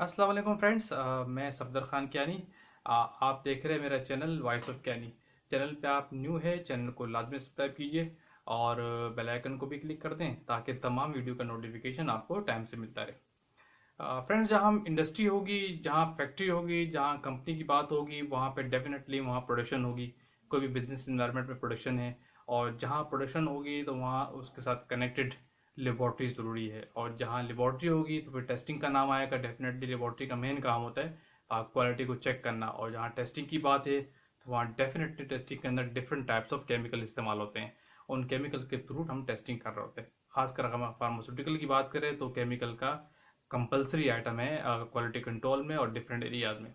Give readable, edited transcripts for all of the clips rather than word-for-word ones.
अस्सलाम वालेकुम फ्रेंड्स, मैं सफदर खान कियानी। आप देख रहे हैं मेरा channel voice of Kiyani. Channel पे आप न्यू है, चैनल को लाजमी सब्सक्राइब कीजिए और बेल आइकन को भी क्लिक कर दें ताकि तमाम वीडियो का नोटिफिकेशन आपको टाइम से मिलता रहे। फ्रेंड्स, जहाँ हम इंडस्ट्री होगी, जहाँ फैक्ट्री होगी, जहाँ कंपनी की बात होगी, वहाँ पे डेफिनेटली वहाँ प्रोडक्शन होगी। कोई भी बिजनेस इन्वायरमेंट में प्रोडक्शन है, और जहाँ प्रोडक्शन होगी तो वहाँ उसके साथ कनेक्टेड लेबॉर्ट्री ज़रूरी है। और जहाँ लेबॉर्ट्री होगी तो फिर टेस्टिंग का नाम आएगा। डेफिनेटली लेबॉर्ट्री का मेन काम होता है क्वालिटी को चेक करना। और जहाँ टेस्टिंग की बात है तो वहाँ डेफिनेटली टेस्टिंग के अंदर डिफरेंट टाइप्स ऑफ केमिकल इस्तेमाल होते हैं। उन केमिकल के थ्रू हम टेस्टिंग कर रहे होते हैं। खासकर अगर हम फार्मास्यूटिकल की बात करें तो केमिकल का कंपलसरी आइटम है क्वालिटी कंट्रोल में और डिफरेंट एरियाज में।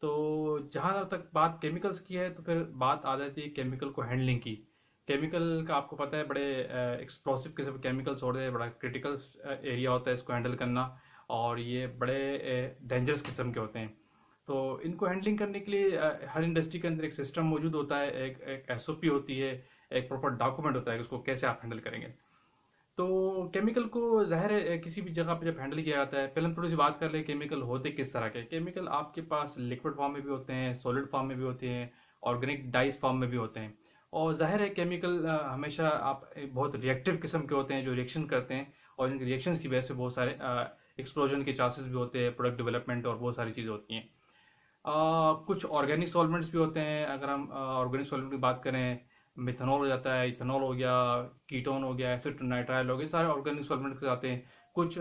तो जहाँ तक बात केमिकल्स की है तो फिर बात आ जाती है केमिकल को हैंडलिंग की। केमिकल का आपको पता है बड़े एक्सप्लोसिव किस्म के केमिकल्स होते हैं, बड़ा क्रिटिकल एरिया होता है इसको हैंडल करना, और ये बड़े डेंजरस किस्म के होते हैं। तो इनको हैंडलिंग करने के लिए हर इंडस्ट्री के अंदर एक सिस्टम मौजूद होता है, एक एसओपी होती है, एक प्रॉपर डॉक्यूमेंट होता है कि उसको कैसे आप हैंडल करेंगे। तो केमिकल को ज़ाहिर है किसी भी जगह पे जब हैंडल किया जाता है, पहले हम थोड़ी सी बात कर ले केमिकल होते किस तरह के। केमिकल आपके पास लिक्विड फॉर्म में भी होते हैं, सॉलिड फॉर्म में भी होते हैं, ऑर्गेनिक डाइस फॉर्म में भी होते हैं। और ज़ाहिर है केमिकल हमेशा आप बहुत रिएक्टिव किस्म के होते हैं जो रिएक्शन करते हैं, और इन रिएक्शंस की वजह से बहुत सारे एक्सप्लोजन के चांसेस भी होते हैं, प्रोडक्ट डेवलपमेंट और बहुत सारी चीज़ें होती हैं। कुछ ऑर्गेनिक सॉल्वेंट्स भी होते हैं। अगर हम ऑर्गेनिक सॉल्वेंट की बात करें, मिथेनॉल हो जाता है, इथेनॉल हो गया, कीटोन हो गया, एसिटोनाइट्राइल हो गया, सारे ऑर्गेनिक सॉल्वेंट के आते हैं। कुछ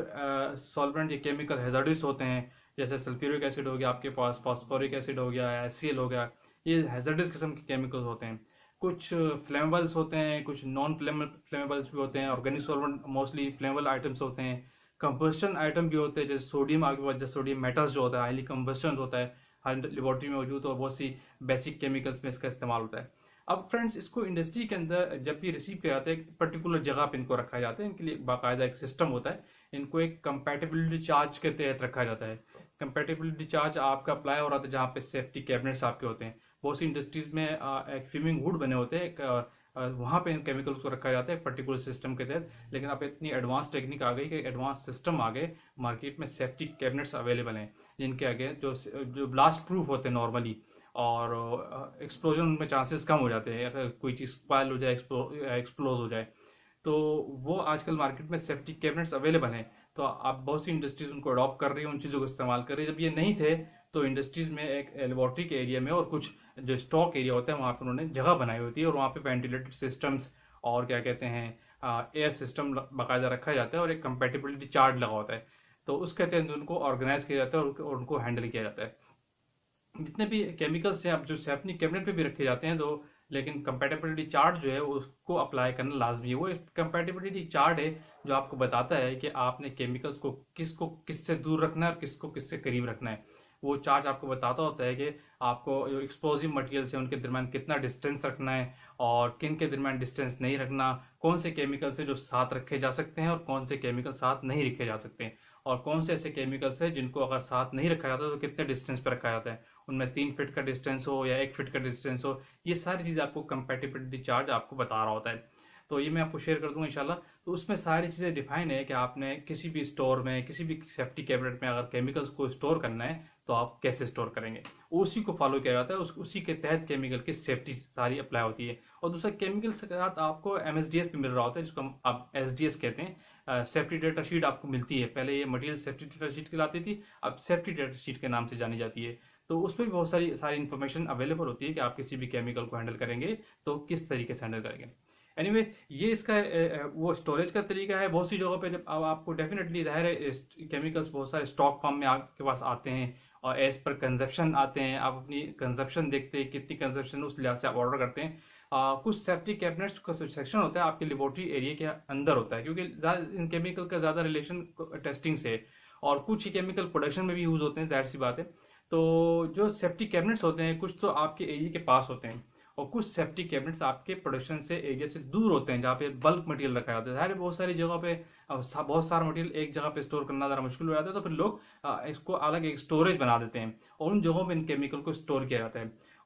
सॉल्वेंट ये केमिकल हैजार्डस होते हैं, जैसे सल्फ्यूरिक एसिड हो गया आपके पास, फास्फोरिक एसिड हो गया, HCl हो गया। ये हैजार्डस किस्म के केमिकल्स होते हैं। कुछ फ्लेमेबल्स होते हैं, कुछ नॉन फ्लेमेबल्स भी होते हैं। Organic solvent mostly flammable items होते हैं। कंबस्टन आइटम भी होते हैं, जैसे सोडियम आगे बाद, जैसे सोडियम मेटल्स जो होता है हाईली कंबस्टन होता है, हर लेबोरेटरी में मौजूद, और बहुत सी बेसिक केमिकल्स में इसका इस्तेमाल होता है। अब फ्रेंड्स, इसको इंडस्ट्री के अंदर जब भी रिसीव किया जाता है, एक पर्टिकुलर जगह पे इनको रखा जाता है। इनके लिए बाकायदा एक सिस्टम होता है। इनको एक कंपैटिबिलिटी चार्ज के तहत रखा जाता है। कंपैटिबिलिटी चार्ज आपका अप्लाई हो रहा था जहाँ पे सेफ्टी कैबिनेट्स आपके होते हैं। बहुत सी इंडस्ट्रीज में एक स्विमिंग वुड बने होते हैं, वहाँ पे इन केमिकल्स को रखा जाता है एक पर्टिकुलर सिस्टम के तहत। लेकिन अब इतनी एडवांस टेक्निक आ गई कि एडवांस सिस्टम आ गए, मार्केट में सेफ्टी कैबिनेट्स अवेलेबल हैं जिनके आगे जो जो ब्लास्ट प्रूफ होते हैं नॉर्मली, और एक्सप्लोजन में चांसेस कम हो जाते हैं। अगर कोई चीज़ स्पॉइल हो जाए, एक्सप्लोज हो जाए, तो वो आजकल मार्केट में सेफ्टी कैबिनेट्स अवेलेबल हैं। तो आप बहुत सी इंडस्ट्रीज उनको अडॉप्ट कर रही है, उन चीज़ों को इस्तेमाल कर रही है। जब ये नहीं थे तो इंडस्ट्रीज में एक लेबोरेटरी के एरिया में और कुछ जो स्टॉक एरिया होता है वहाँ पर उन्होंने जगह बनाई होती है, और वहाँ पे वेंटिलेटेड सिस्टम्स और क्या कहते हैं एयर सिस्टम बाकायदा रखा जाता है, और एक कंपेटिबिलिटी चार्ट लगा होता है। तो उसके तहत उनको ऑर्गेनाइज किया जाता है और उनको हैंडल किया जाता है। जितने भी केमिकल्स हैं आप जो सेफनी कैबिनेट पे भी रखे जाते हैं, तो लेकिन कंपैटिबिलिटी चार्ट जो है उसको अप्लाई करना लाजमी है। वो एक कंपैटिबिलिटी चार्ट है जो आपको बताता है कि आपने केमिकल्स को किससे दूर रखना है और किसको किससे करीब रखना है। वो चार्ट आपको बताता होता है कि आपको जो एक्सप्लोजिव मटेरियल्स हैं उनके दरमियान कितना डिस्टेंस रखना है और किन के दरमियान डिस्टेंस नहीं रखना, कौन से केमिकल्स हैं जो साथ रखे जा सकते हैं और कौन से केमिकल साथ नहीं रखे जा सकते हैं, और कौन से ऐसे केमिकल्स हैं जिनको अगर साथ नहीं रखा जाता तो कितने डिस्टेंस पर रखा जाता है, उनमें 3 फीट का डिस्टेंस हो या 1 फीट का डिस्टेंस हो। ये सारी चीज़ें आपको कंपैटिबिलिटी चार्ट आपको बता रहा होता है। तो ये मैं आपको शेयर कर दूंगा इंशाल्लाह। तो उसमें सारी चीज़ें डिफाइन है कि आपने किसी भी स्टोर में, किसी भी सेफ्टी कैबिनेट में अगर केमिकल्स को स्टोर करना है तो आप कैसे स्टोर करेंगे, उसी को फॉलो किया जाता है। उसी के तहत केमिकल की सेफ्टी सारी अप्लाई होती है। और दूसरा, केमिकल के साथ आपको MSDS भी मिल रहा होता है, जिसको हम अब SDS कहते हैं। सेफ्टी डेटा शीट आपको मिलती है। पहले ये मटेरियल सेफ्टी डेटा शीट कहलाती थी, अब सेफ्टी डेटा शीट के नाम से जानी जाती है। तो उसमें भी बहुत सारी सारी इन्फॉर्मेशन अवेलेबल होती है कि आप किसी भी केमिकल को हैंडल करेंगे तो किस तरीके से हैंडल करेंगे। एनीवे, ये इसका वो स्टोरेज का तरीका है। बहुत सी जगहों पे जब अब आपको डेफिनेटली ज़ाहिर है केमिकल्स बहुत सारे स्टॉक फॉर्म में आपके पास आते हैं और एज पर कंजप्शन आते हैं। आप अपनी कंजप्शन देखते हैं, कितनी कंजप्शन उस लिहाज से आप ऑर्डर करते हैं। कुछ सेफ्टी कैबिनेट्स का सेक्शन होता है आपके लेबोरेटरी एरिया के अंदर होता है, क्योंकि इन केमिकल का ज़्यादा रिलेशन टेस्टिंग से, और कुछ ही केमिकल प्रोडक्शन में भी यूज़ होते हैं, जाहिर सी बात है। तो जो सेफ्टी कैबिनेट्स होते हैं कुछ तो आपके एरिया के पास होते हैं, और कुछ सेफ्टी कैबिनेट्स आपके प्रोडक्शन से एरिया से दूर होते हैं जहाँ पे बल्क मटेरियल रखा जाता है। ज़ाहिर है बहुत सारी जगह पे बहुत सारा मटेरियल एक जगह पे स्टोर करना ज़रा मुश्किल हो जाता है, तो फिर लोग इसको अलग एक स्टोरेज बना देते हैं और उन जगहों पे इन केमिकल को स्टोर किया जाता है।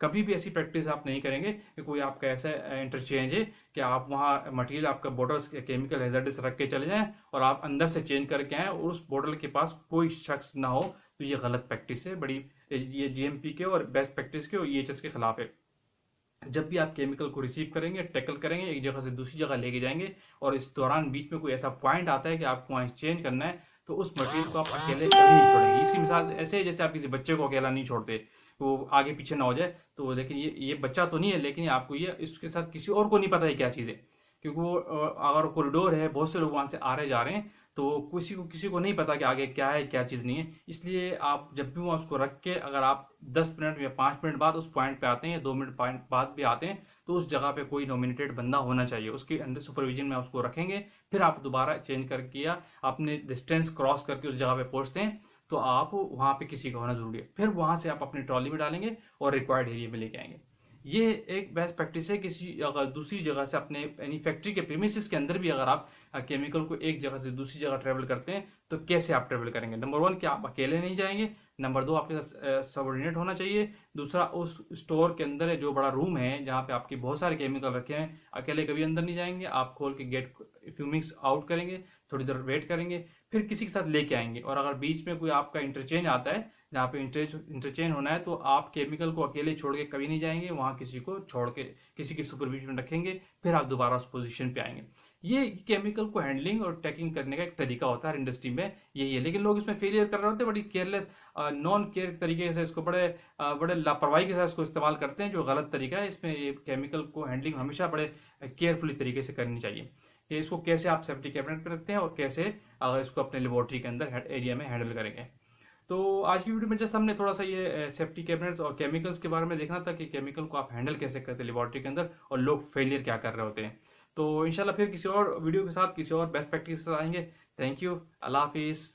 कभी भी ऐसी प्रैक्टिस आप नहीं करेंगे कि कोई आपका ऐसा इंटरचेंज है कि आप वहाँ मटेरियल आपका बॉर्डर्स केमिकल हैजर्डस रख के चले जाएं और आप अंदर से चेंज करके आएँ और उस बॉर्डर के पास कोई शख्स ना हो। तो ये गलत प्रैक्टिस है, बड़ी ये जीएमपी के और बेस्ट प्रैक्टिस के और ईएचएस के खिलाफ है। जब भी आप केमिकल को रिसीव करेंगे, टैकल करेंगे, एक जगह से दूसरी जगह लेके जाएंगे और इस दौरान बीच में कोई ऐसा पॉइंट आता है कि आपको वहाँ चेंज करना है, तो उस मटेरियल को आप अकेले कभी नहीं छोड़ेंगे। इसकी मिसाल ऐसे है जैसे आप किसी बच्चे को अकेला नहीं छोड़ते, वो आगे पीछे ना हो जाए। तो लेकिन ये बच्चा तो नहीं है, लेकिन आपको ये इसके साथ किसी और को नहीं पता है क्या चीज़ है, क्योंकि वो अगर कॉरिडोर है, बहुत से लोग वहाँ से आ रहे जा रहे हैं, तो किसी को नहीं पता कि आगे क्या है क्या चीज़ नहीं है। इसलिए आप जब भी वहाँ उसको रख के अगर आप 10 मिनट या 5 मिनट बाद उस पॉइंट पे आते हैं या 2 मिनट बाद भी आते हैं, तो उस जगह पे कोई नॉमिनेटेड बंदा होना चाहिए, उसके अंडर सुपरविजन में उसको रखेंगे। फिर आप दोबारा चेंज करके या अपने डिस्टेंस क्रॉस करके उस जगह पे पहुंचते हैं, तो आप वहाँ पे किसी का होना जरूरी है। फिर वहाँ से आप अपनी ट्रॉली में डालेंगे और रिक्वायर्ड एरिया में लेके आएंगे। ये एक बेस्ट प्रैक्टिस है। किसी अगर दूसरी जगह से अपने यानी फैक्ट्री के प्रीमिसेस के अंदर भी अगर आप केमिकल को एक जगह से दूसरी जगह ट्रेवल करते हैं, तो कैसे आप ट्रेवल करेंगे? नंबर 1 कि आप अकेले नहीं जाएंगे, नंबर 2 आपके साथ सबऑर्डिनेट होना चाहिए, दूसरा उस स्टोर के अंदर जो बड़ा रूम है जहाँ पे आपके बहुत सारे केमिकल रखे हैं, अकेले कभी अंदर नहीं जाएंगे, आप खोल के गेट फ्यूमिंग्स आउट करेंगे, थोड़ी देर वेट करेंगे, फिर किसी के साथ लेके आएंगे। और अगर बीच में कोई आपका इंटरचेंज आता है जहाँ पे इंटरचेंज होना है, तो आप केमिकल को अकेले छोड़ के कभी नहीं जाएंगे, वहाँ किसी को छोड़ के किसी की सुपरविजन में रखेंगे, फिर आप दोबारा उस पोजीशन पे आएंगे। ये केमिकल को हैंडलिंग और टैकिंग करने का एक तरीका होता है इंडस्ट्री में, यही है। लेकिन लोग इसमें फेलियर कर रहे होते हैं, बड़ी केयरलेस नॉन केयर तरीके से इसको बड़े लापरवाही के साथ इसको इस्तेमाल करते हैं, जो गलत तरीका है। इसमें ये केमिकल को हैंडलिंग हमेशा बड़े केयरफुली तरीके से करनी चाहिए कि इसको कैसे आप सेफ्टी कैबिनेट पे रखते हैं और कैसे इसको अपने लेबोरेटरी के अंदर एरिया में हैंडल करेंगे। तो आज की वीडियो में जस्ट हमने थोड़ा सा ये सेफ्टी कैबिनेट्स और केमिकल्स के बारे में देखना था कि केमिकल को आप हैंडल कैसे करते हैं लेबोरेटरी के अंदर और लोग फेलियर क्या कर रहे होते हैं। तो इंशाल्लाह फिर किसी और वीडियो के साथ किसी और बेस्ट प्रैक्टिस के साथ आएंगे। थैंक यू, अल्लाह हाफिज़।